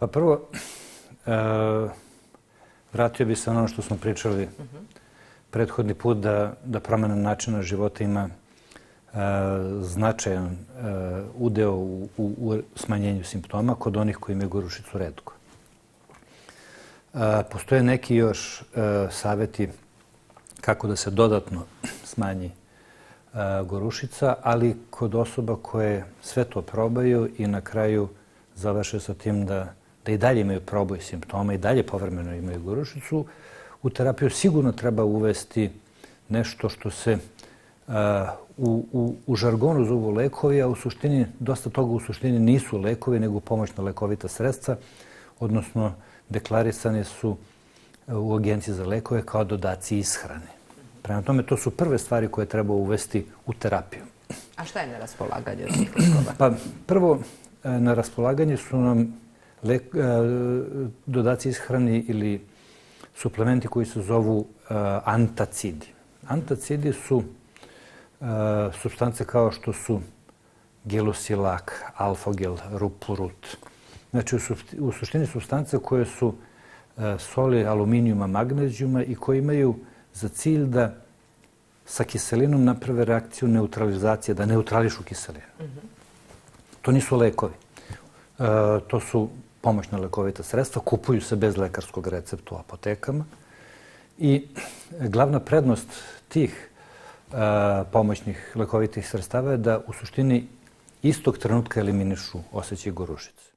Pa prvo, vratio bi se na ono što smo pričali prethodni put, da promjena načina života ima značajan udeo u smanjenju simptoma kod onih koji imaju gorušicu retko. Postoje neki još savjeti kako da se dodatno smanji gorušica, ali kod osoba koje sve to probaju i na kraju završe sa tim da i dalje imaju proboj simptoma i dalje povremeno imaju gorušicu, u terapiju sigurno treba uvesti nešto što se u žargonu zovu lekovi, a u suštini, dosta toga u suštini nisu lekovi, nego pomoćna lekovita sredstva, odnosno deklarisane su u Agenciji za lekove kao dodaci ishrane. Prema tome, to su prve stvari koje treba uvesti u terapiju. A šta je na raspolaganju tih lekova? Pa prvo, na raspolaganju su nam dodaci ishrani ili suplementi koji se zovu antacidi. Antacidi su supstance kao što su gelusilak, alfogel, rupurut. Znači, u suštini supstance koje su soli aluminijuma, magnezijuma i koji imaju za cilj da sa kiselinom naprave reakciju neutralizacije, da neutrališu kiselinu. To nisu lekovi. To su pomoćna lekovita sredstva, kupuju se bez lekarskog recepta u apotekama i glavna prednost tih pomoćnih lekovitih sredstava je da u suštini istog trenutka eliminišu osjećaj gorušice.